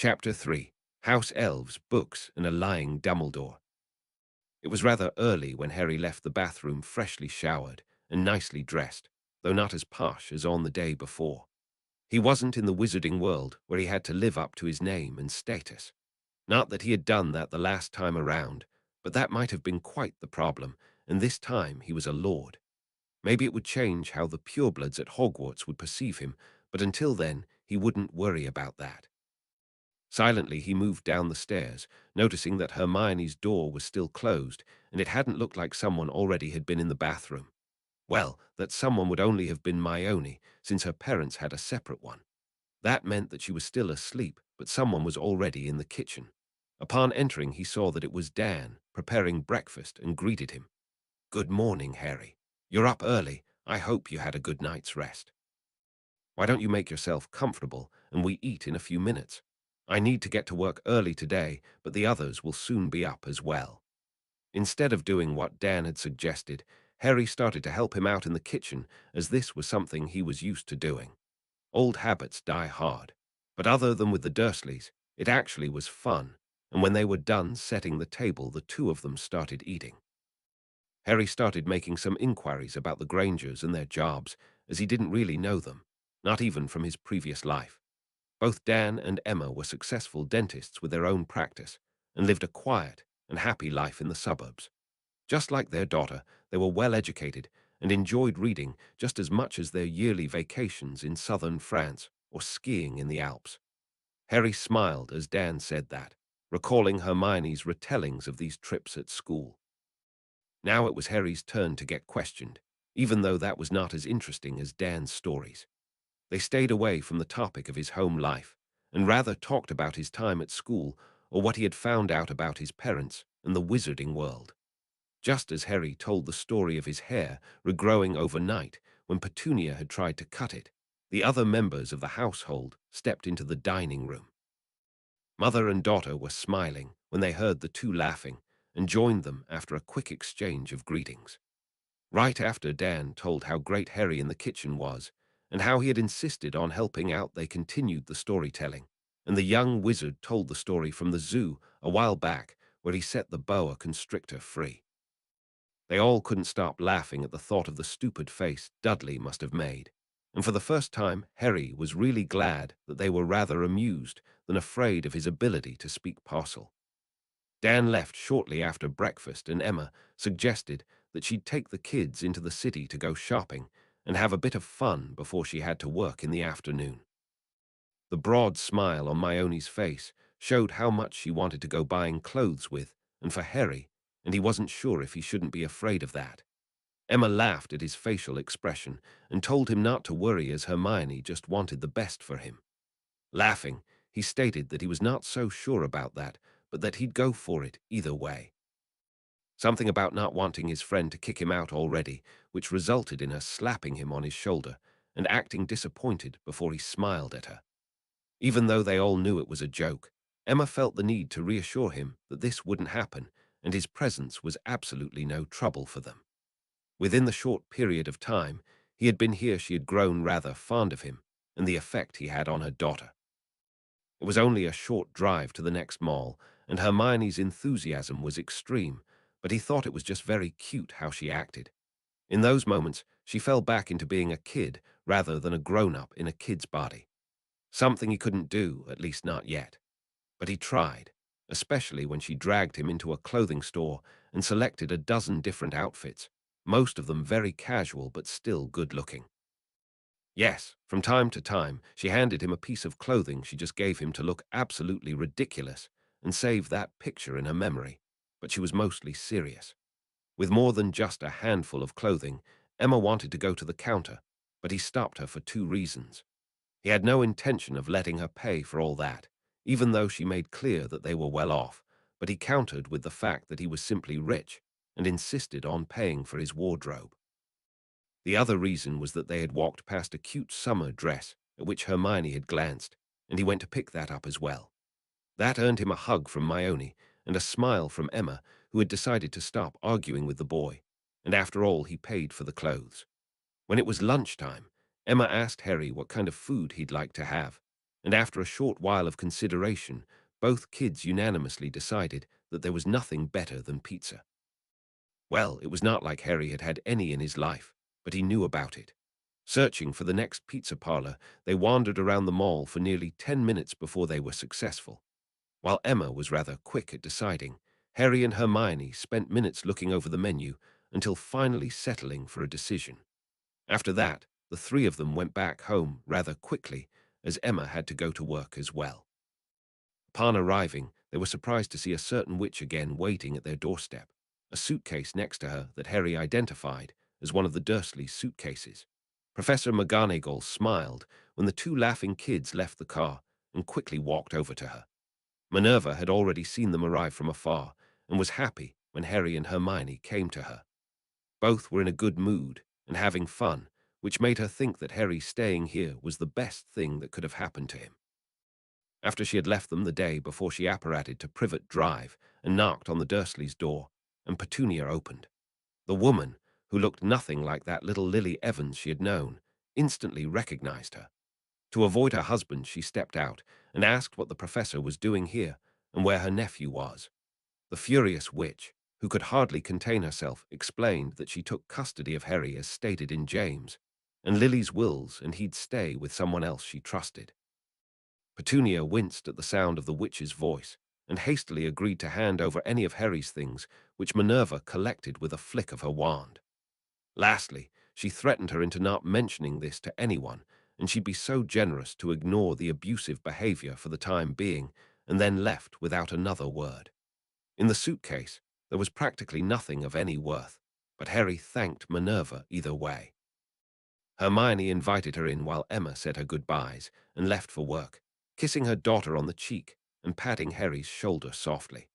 Chapter 3. House Elves, Books, and a Lying Dumbledore. It was rather early when Harry left the bathroom freshly showered and nicely dressed, though not as posh as on the day before. He wasn't in the wizarding world where he had to live up to his name and status. Not that he had done that the last time around, but that might have been quite the problem, and this time he was a lord. Maybe it would change how the purebloods at Hogwarts would perceive him, but until then he wouldn't worry about that. Silently, he moved down the stairs, noticing that Hermione's door was still closed, and it hadn't looked like someone already had been in the bathroom. Well, that someone would only have been Hermione, since her parents had a separate one. That meant that she was still asleep, but someone was already in the kitchen. Upon entering, he saw that it was Dan, preparing breakfast, and greeted him. "Good morning, Harry. You're up early. I hope you had a good night's rest. Why don't you make yourself comfortable, and we eat in a few minutes? I need to get to work early today, but the others will soon be up as well." Instead of doing what Dan had suggested, Harry started to help him out in the kitchen, as this was something he was used to doing. Old habits die hard, but other than with the Dursleys, it actually was fun, and when they were done setting the table, the two of them started eating. Harry started making some inquiries about the Grangers and their jobs, as he didn't really know them, not even from his previous life. Both Dan and Emma were successful dentists with their own practice and lived a quiet and happy life in the suburbs. Just like their daughter, they were well educated and enjoyed reading just as much as their yearly vacations in southern France or skiing in the Alps. Harry smiled as Dan said that, recalling Hermione's retellings of these trips at school. Now it was Harry's turn to get questioned, even though that was not as interesting as Dan's stories. They stayed away from the topic of his home life, and rather talked about his time at school or what he had found out about his parents and the wizarding world. Just as Harry told the story of his hair regrowing overnight when Petunia had tried to cut it, the other members of the household stepped into the dining room. Mother and daughter were smiling when they heard the two laughing and joined them after a quick exchange of greetings. Right after Dan told how great Harry in the kitchen was, and how he had insisted on helping out, they continued the storytelling, and the young wizard told the story from the zoo a while back where he set the boa constrictor free. They all couldn't stop laughing at the thought of the stupid face Dudley must have made, and for the first time Harry was really glad that they were rather amused than afraid of his ability to speak parcel. Dan left shortly after breakfast, and Emma suggested that she'd take the kids into the city to go shopping and have a bit of fun before she had to work in the afternoon. The broad smile on Hermione's face showed how much she wanted to go buying clothes with, and for Harry, and he wasn't sure if he shouldn't be afraid of that. Emma laughed at his facial expression and told him not to worry, as Hermione just wanted the best for him. Laughing, he stated that he was not so sure about that, but that he'd go for it either way. Something about not wanting his friend to kick him out already, which resulted in her slapping him on his shoulder and acting disappointed before he smiled at her. Even though they all knew it was a joke, Emma felt the need to reassure him that this wouldn't happen, and his presence was absolutely no trouble for them. Within the short period of time he had been here, she had grown rather fond of him and the effect he had on her daughter. It was only a short drive to the next mall, and Hermione's enthusiasm was extreme, but he thought it was just very cute how she acted. In those moments, she fell back into being a kid rather than a grown-up in a kid's body. Something he couldn't do, at least not yet. But he tried, especially when she dragged him into a clothing store and selected a dozen different outfits, most of them very casual but still good-looking. Yes, from time to time, she handed him a piece of clothing she just gave him to look absolutely ridiculous and save that picture in her memory, but she was mostly serious. With more than just a handful of clothing, Emma wanted to go to the counter, but he stopped her for two reasons. He had no intention of letting her pay for all that, even though she made clear that they were well off, but he countered with the fact that he was simply rich and insisted on paying for his wardrobe. The other reason was that they had walked past a cute summer dress at which Hermione had glanced, and he went to pick that up as well. That earned him a hug from Hermione and a smile from Emma, who had decided to stop arguing with the boy, and after all he paid for the clothes. When it was lunchtime, Emma asked Harry what kind of food he'd like to have, and after a short while of consideration, both kids unanimously decided that there was nothing better than pizza. Well, it was not like Harry had had any in his life, but he knew about it. Searching for the next pizza parlor, they wandered around the mall for nearly 10 minutes before they were successful. While Emma was rather quick at deciding, Harry and Hermione spent minutes looking over the menu until finally settling for a decision. After that, the three of them went back home rather quickly, as Emma had to go to work as well. Upon arriving, they were surprised to see a certain witch again waiting at their doorstep, a suitcase next to her that Harry identified as one of the Dursleys' suitcases. Professor McGonagall smiled when the two laughing kids left the car and quickly walked over to her. Minerva had already seen them arrive from afar and was happy when Harry and Hermione came to her. Both were in a good mood and having fun, which made her think that Harry staying here was the best thing that could have happened to him. After she had left them the day before, she apparated to Privet Drive and knocked on the Dursleys' door, and Petunia opened. The woman, who looked nothing like that little Lily Evans she had known, instantly recognized her. To avoid her husband, she stepped out and asked what the professor was doing here and where her nephew was. The furious witch, who could hardly contain herself, explained that she took custody of Harry as stated in James, and Lily's wills, and he'd stay with someone else she trusted. Petunia winced at the sound of the witch's voice and hastily agreed to hand over any of Harry's things, which Minerva collected with a flick of her wand. Lastly, she threatened her into not mentioning this to anyone, and she'd be so generous to ignore the abusive behavior for the time being, and then left without another word. In the suitcase, there was practically nothing of any worth, but Harry thanked Minerva either way. Hermione invited her in while Emma said her goodbyes and left for work, kissing her daughter on the cheek and patting Harry's shoulder softly,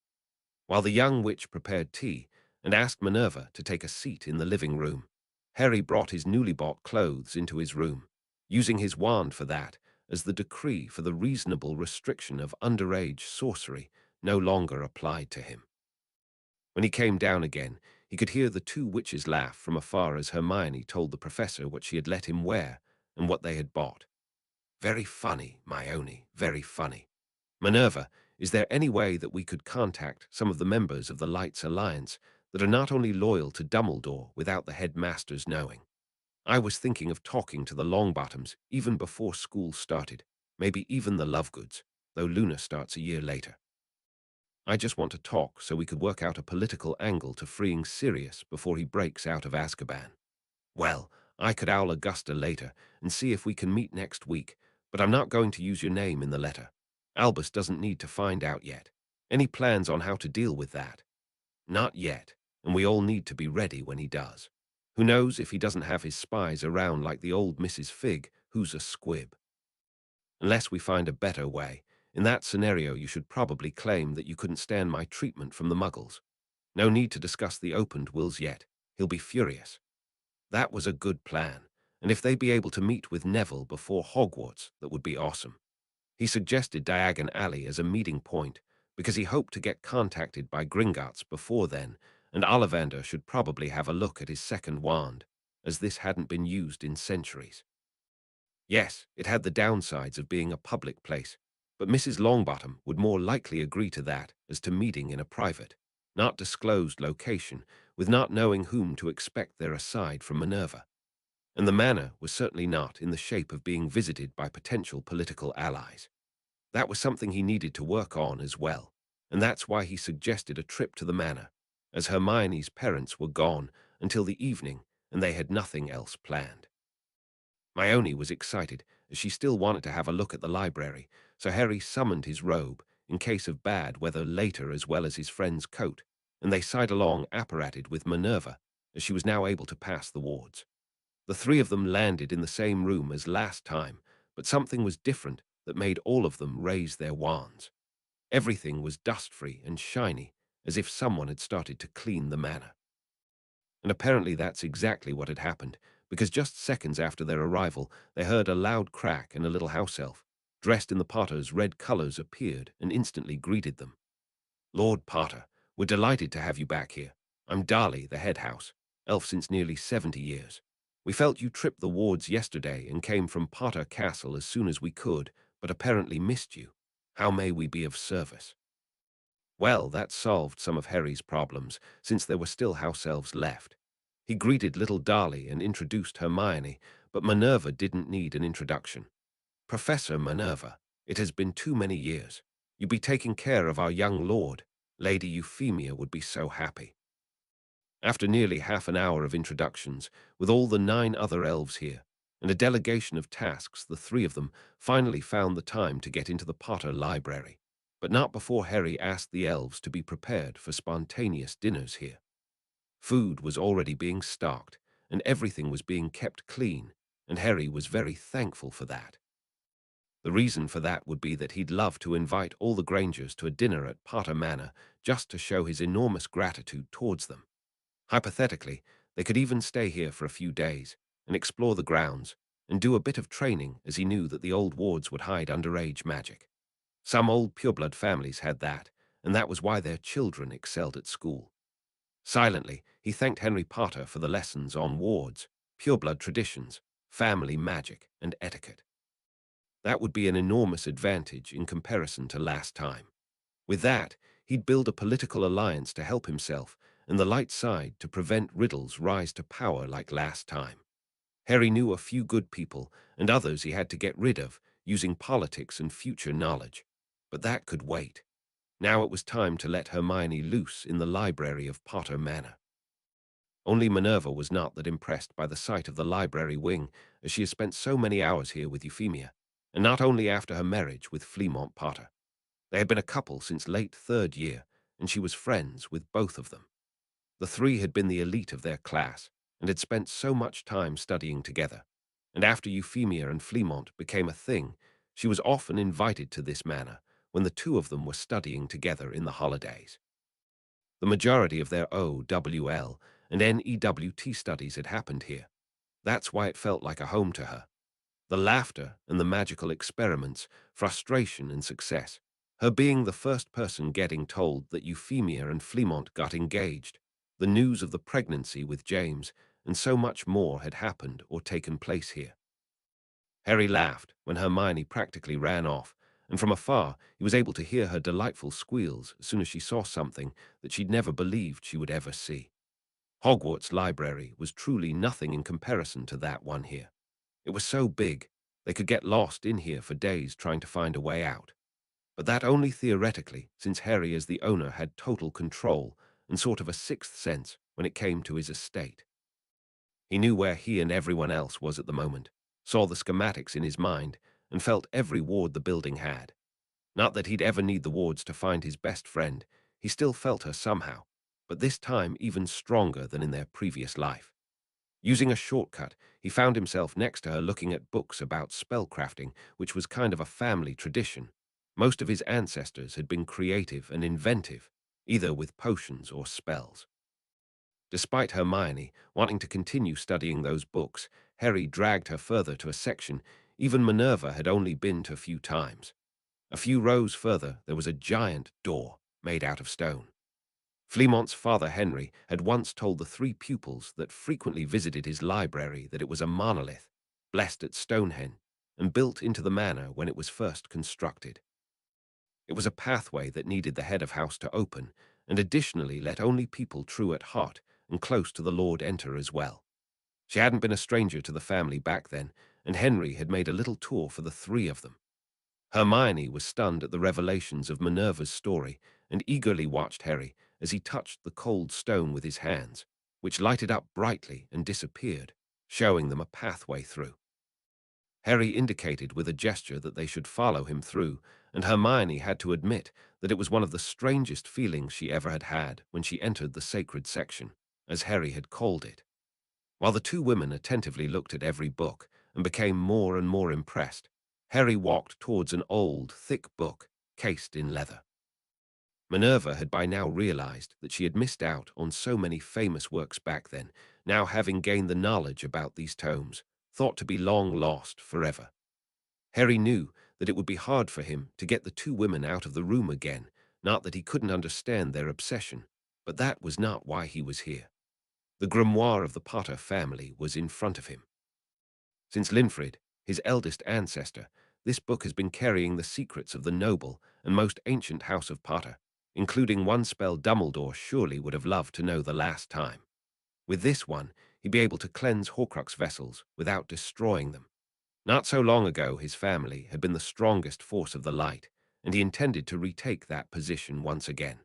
while the young witch prepared tea and asked Minerva to take a seat in the living room. Harry brought his newly bought clothes into his room, using his wand for that, as the decree for the reasonable restriction of underage sorcery no longer applied to him. When he came down again, he could hear the two witches laugh from afar as Hermione told the professor what she had let him wear and what they had bought. Very funny, Myone, very funny. Minerva, is there any way that we could contact some of the members of the Lights Alliance that are not only loyal to Dumbledore without the headmasters knowing? I was thinking of talking to the Longbottoms even before school started, maybe even the Lovegoods, though Luna starts a year later. I just want to talk so we could work out a political angle to freeing Sirius before he breaks out of Azkaban. Well, I could owl Augusta later and see if we can meet next week, but I'm not going to use your name in the letter. Albus doesn't need to find out yet. Any plans on how to deal with that? Not yet, and we all need to be ready when he does. Who knows if he doesn't have his spies around like the old Mrs. Figg, who's a squib. Unless we find a better way, in that scenario you should probably claim that you couldn't stand my treatment from the Muggles. No need to discuss the opened wills yet. He'll be furious. That was a good plan, and if they'd be able to meet with Neville before Hogwarts, that would be awesome. He suggested Diagon Alley as a meeting point because he hoped to get contacted by Gringotts before then, and Ollivander should probably have a look at his second wand, as this hadn't been used in centuries. Yes, it had the downsides of being a public place, but Mrs. Longbottom would more likely agree to that as to meeting in a private, not disclosed location, with not knowing whom to expect there aside from Minerva. And the manor was certainly not in the shape of being visited by potential political allies. That was something he needed to work on as well, and that's why he suggested a trip to the manor, as Hermione's parents were gone until the evening and they had nothing else planned. Myone was excited, as she still wanted to have a look at the library, so Harry summoned his robe, in case of bad weather later, as well as his friend's coat, and they sidelong apparated with Minerva, as she was now able to pass the wards. The three of them landed in the same room as last time, but something was different that made all of them raise their wands. Everything was dust-free and shiny, as if someone had started to clean the manor. And apparently that's exactly what had happened, because just seconds after their arrival, they heard a loud crack and a little house elf, dressed in the Potter's red colors, appeared and instantly greeted them. Lord Potter, we're delighted to have you back here. I'm Darley, the head house, elf since nearly 70 years. We felt you tripped the wards yesterday and came from Potter Castle as soon as we could, but apparently missed you. How may we be of service?" Well, that solved some of Harry's problems, since there were still house elves left. He greeted little Darley and introduced Hermione, but Minerva didn't need an introduction. "Professor Minerva, it has been too many years. You be taking care of our young lord. Lady Euphemia would be so happy." After nearly half an hour of introductions, with all the 9 other elves here, and a delegation of tasks, the 3 of them finally found the time to get into the Potter library, but not before Harry asked the elves to be prepared for spontaneous dinners here. Food was already being stocked, and everything was being kept clean, and Harry was very thankful for that. The reason for that would be that he'd love to invite all the Grangers to a dinner at Potter Manor just to show his enormous gratitude towards them. Hypothetically, they could even stay here for a few days and explore the grounds and do a bit of training, as he knew that the old wards would hide underage magic. Some old pureblood families had that, and that was why their children excelled at school. Silently, he thanked Henry Potter for the lessons on wards, pureblood traditions, family magic, and etiquette. That would be an enormous advantage in comparison to last time. With that, he'd build a political alliance to help himself and the light side to prevent Riddle's rise to power like last time. Harry knew a few good people and others he had to get rid of using politics and future knowledge. But that could wait. Now it was time to let Hermione loose in the library of Potter Manor. Only Minerva was not that impressed by the sight of the library wing, as she had spent so many hours here with Euphemia, and not only after her marriage with Fleamont Potter. They had been a couple since late 3rd year, and she was friends with both of them. The 3 had been the elite of their class, and had spent so much time studying together. And after Euphemia and Fleamont became a thing, she was often invited to this manor when the 2 of them were studying together in the holidays. The majority of their OWL and NEWT studies had happened here. That's why it felt like a home to her. The laughter and the magical experiments, frustration and success, her being the first person getting told that Euphemia and Fleamont got engaged, the news of the pregnancy with James, and so much more had happened or taken place here. Harry laughed when Hermione practically ran off, and from afar he was able to hear her delightful squeals as soon as she saw something that she'd never believed she would ever see. Hogwarts library was truly nothing in comparison to that one here. It was so big, they could get lost in here for days trying to find a way out. But that only theoretically, since Harry as the owner had total control and sort of a sixth sense when it came to his estate. He knew where he and everyone else was at the moment, saw the schematics in his mind, and felt every ward the building had. Not that he'd ever need the wards to find his best friend, he still felt her somehow, but this time even stronger than in their previous life. Using a shortcut, he found himself next to her looking at books about spellcrafting, which was kind of a family tradition. Most of his ancestors had been creative and inventive, either with potions or spells. Despite Hermione wanting to continue studying those books, Harry dragged her further to a section even Minerva had only been to a few times. A few rows further, there was a giant door made out of stone. Fleamont's father Henry had once told the 3 pupils that frequently visited his library that it was a monolith, blessed at Stonehenge, and built into the manor when it was first constructed. It was a pathway that needed the head of house to open, and additionally let only people true at heart and close to the Lord enter as well. She hadn't been a stranger to the family back then, and Henry had made a little tour for the 3 of them. Hermione was stunned at the revelations of Minerva's story and eagerly watched Harry as he touched the cold stone with his hands, which lighted up brightly and disappeared, showing them a pathway through. Harry indicated with a gesture that they should follow him through, and Hermione had to admit that it was one of the strangest feelings she ever had had when she entered the sacred section, as Harry had called it. While the 2 women attentively looked at every book and became more and more impressed, Harry walked towards an old, thick book cased in leather. Minerva had by now realized that she had missed out on so many famous works back then, now having gained the knowledge about these tomes, thought to be long lost forever. Harry knew that it would be hard for him to get the 2 women out of the room again, not that he couldn't understand their obsession, but that was not why he was here. The grimoire of the Potter family was in front of him. Since Linfrid, his eldest ancestor, This book has been carrying the secrets of the noble and most ancient House of Potter, including one spell Dumbledore surely would have loved to know the last time. With this one, he'd be able to cleanse Horcrux vessels without destroying them. Not so long ago, his family had been the strongest force of the light, and he intended to retake that position once again.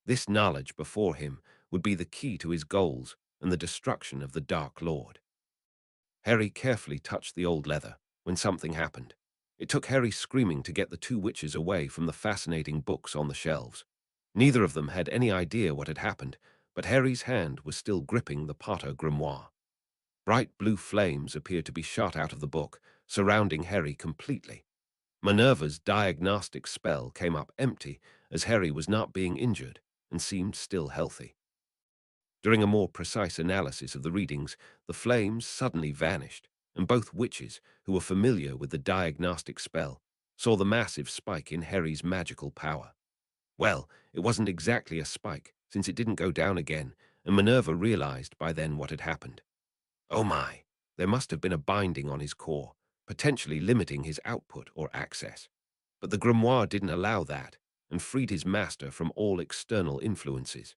This knowledge before him would be the key to his goals and the destruction of the Dark Lord. Harry carefully touched the old leather when something happened. It took Harry screaming to get the two witches away from the fascinating books on the shelves. Neither of them had any idea what had happened, but Harry's hand was still gripping the Potter grimoire. Bright blue flames appeared to be shot out of the book, surrounding Harry completely. Minerva's diagnostic spell came up empty as Harry was not being injured and seemed still healthy. During a more precise analysis of the readings, the flames suddenly vanished, and both witches, who were familiar with the diagnostic spell, saw the massive spike in Harry's magical power. Well, it wasn't exactly a spike, since it didn't go down again, and Minerva realized by then what had happened. Oh my, there must have been a binding on his core, potentially limiting his output or access. But the grimoire didn't allow that, and freed his master from all external influences.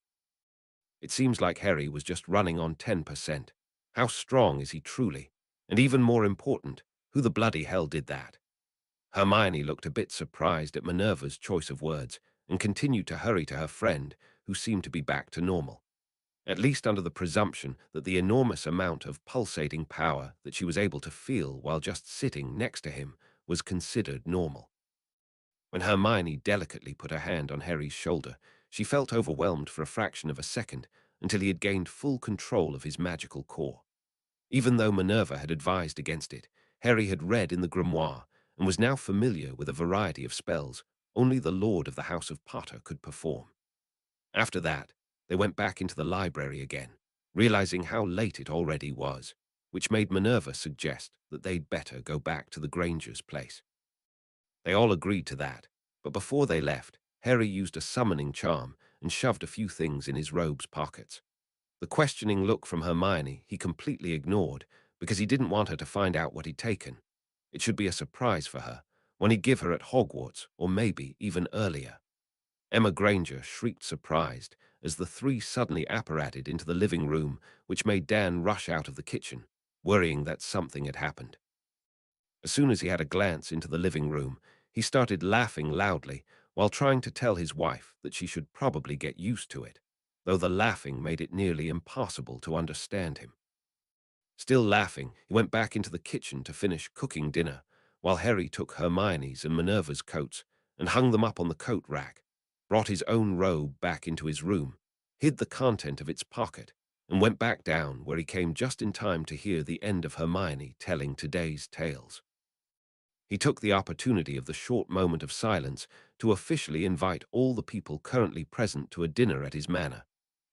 It seems like Harry was just running on 10%. How strong is he truly? And even more important, who the bloody hell did that? Hermione looked a bit surprised at Minerva's choice of words and continued to hurry to her friend, who seemed to be back to normal. At least under the presumption that the enormous amount of pulsating power that she was able to feel while just sitting next to him was considered normal. When Hermione delicately put her hand on Harry's shoulder, she felt overwhelmed for a fraction of a second until he had gained full control of his magical core. Even though Minerva had advised against it, Harry had read in the grimoire and was now familiar with a variety of spells only the Lord of the House of Potter could perform. After that, they went back into the library again, realizing how late it already was, which made Minerva suggest that they'd better go back to the Grangers' place. They all agreed to that, but before they left, Harry used a summoning charm and shoved a few things in his robe's pockets. The questioning look from Hermione he completely ignored because he didn't want her to find out what he'd taken. It should be a surprise for her, one he'd give her at Hogwarts or maybe even earlier. Emma Granger shrieked surprised as the three suddenly apparated into the living room, which made Dan rush out of the kitchen, worrying that something had happened. As soon as he had a glance into the living room, he started laughing loudly while trying to tell his wife that she should probably get used to it, though the laughing made it nearly impossible to understand him. Still laughing, he went back into the kitchen to finish cooking dinner, while Harry took Hermione's and Minerva's coats and hung them up on the coat rack, brought his own robe back into his room, hid the content of its pocket, and went back down where he came just in time to hear the end of Hermione telling today's tales. He took the opportunity of the short moment of silence to officially invite all the people currently present to a dinner at his manor,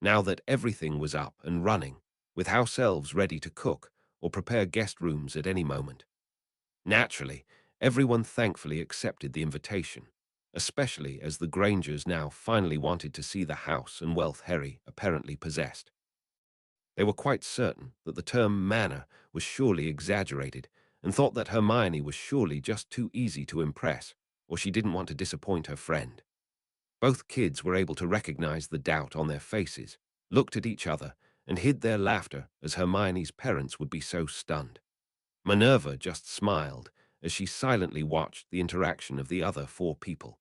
now that everything was up and running, with house elves ready to cook or prepare guest rooms at any moment. Naturally, everyone thankfully accepted the invitation, especially as the Grangers now finally wanted to see the house and wealth Harry apparently possessed. They were quite certain that the term manor was surely exaggerated and thought that Hermione was surely just too easy to impress, or she didn't want to disappoint her friend. Both kids were able to recognize the doubt on their faces, looked at each other, and hid their laughter as Hermione's parents would be so stunned. Minerva just smiled as she silently watched the interaction of the other four people.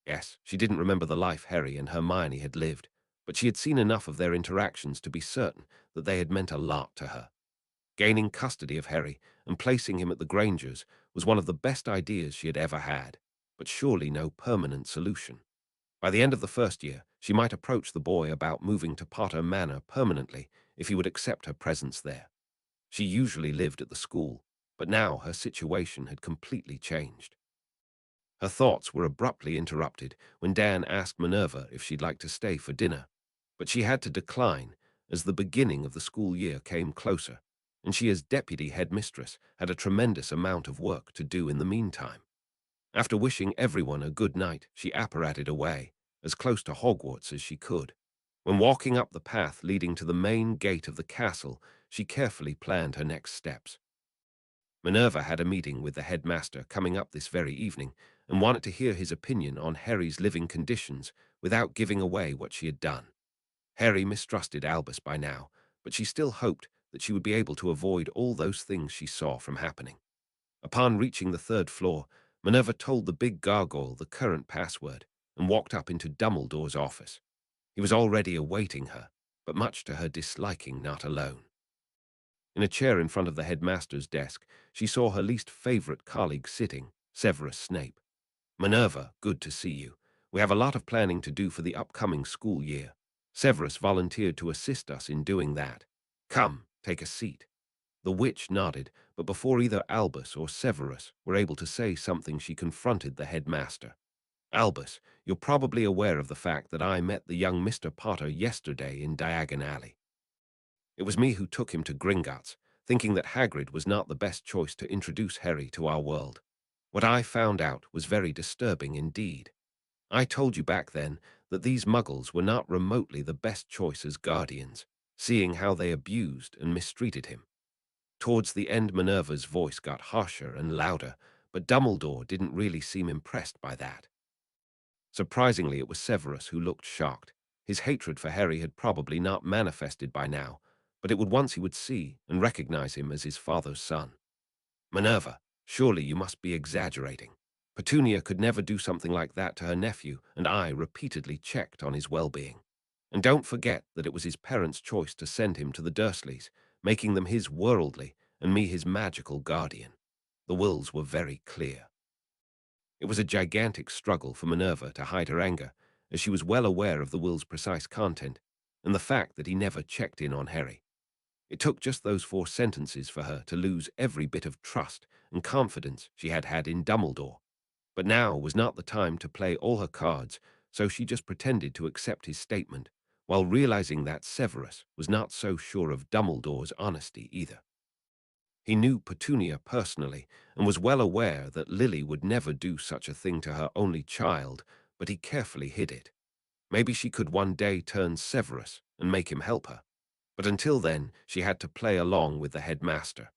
Yes, she didn't remember the life Harry and Hermione had lived, but she had seen enough of their interactions to be certain that they had meant a lot to her. Gaining custody of Harry and placing him at the Grangers was one of the best ideas she had ever had, but surely no permanent solution. By the end of the first year, she might approach the boy about moving to Potter Manor permanently if he would accept her presence there. She usually lived at the school, but now her situation had completely changed. Her thoughts were abruptly interrupted when Dan asked Minerva if she'd like to stay for dinner, but she had to decline as the beginning of the school year came closer, and she as deputy headmistress had a tremendous amount of work to do in the meantime. After wishing everyone a good night, she apparated away, as close to Hogwarts as she could. When walking up the path leading to the main gate of the castle, she carefully planned her next steps. Minerva had a meeting with the headmaster coming up this very evening and wanted to hear his opinion on Harry's living conditions without giving away what she had done. Harry mistrusted Albus by now, but she still hoped that she would be able to avoid all those things she saw from happening. Upon reaching the third floor, Minerva told the big gargoyle the current password and walked up into Dumbledore's office. He was already awaiting her, but much to her disliking, not alone. In a chair in front of the headmaster's desk, she saw her least favorite colleague sitting, Severus Snape. "Minerva, good to see you. We have a lot of planning to do for the upcoming school year. Severus volunteered to assist us in doing that. Come, take a seat." The witch nodded, but before either Albus or Severus were able to say something, she confronted the headmaster. "Albus, you're probably aware of the fact that I met the young Mr. Potter yesterday in Diagon Alley. It was me who took him to Gringotts, thinking that Hagrid was not the best choice to introduce Harry to our world. What I found out was very disturbing indeed. I told you back then that these muggles were not remotely the best choice as guardians, seeing how they abused and mistreated him." Towards the end, Minerva's voice got harsher and louder, but Dumbledore didn't really seem impressed by that. Surprisingly, it was Severus who looked shocked. His hatred for Harry had probably not manifested by now, but it would once he would see and recognize him as his father's son. "Minerva, surely you must be exaggerating. Petunia could never do something like that to her nephew, and I repeatedly checked on his well-being. And don't forget that it was his parents' choice to send him to the Dursleys, making them his worldly and me his magical guardian. The wills were very clear." It was a gigantic struggle for Minerva to hide her anger, as she was well aware of the will's precise content and the fact that he never checked in on Harry. It took just those 4 sentences for her to lose every bit of trust and confidence she had had in Dumbledore. But now was not the time to play all her cards, so she just pretended to accept his statement, while realizing that Severus was not so sure of Dumbledore's honesty either. He knew Petunia personally and was well aware that Lily would never do such a thing to her only child, but he carefully hid it. Maybe she could one day turn Severus and make him help her. But until then, she had to play along with the headmaster.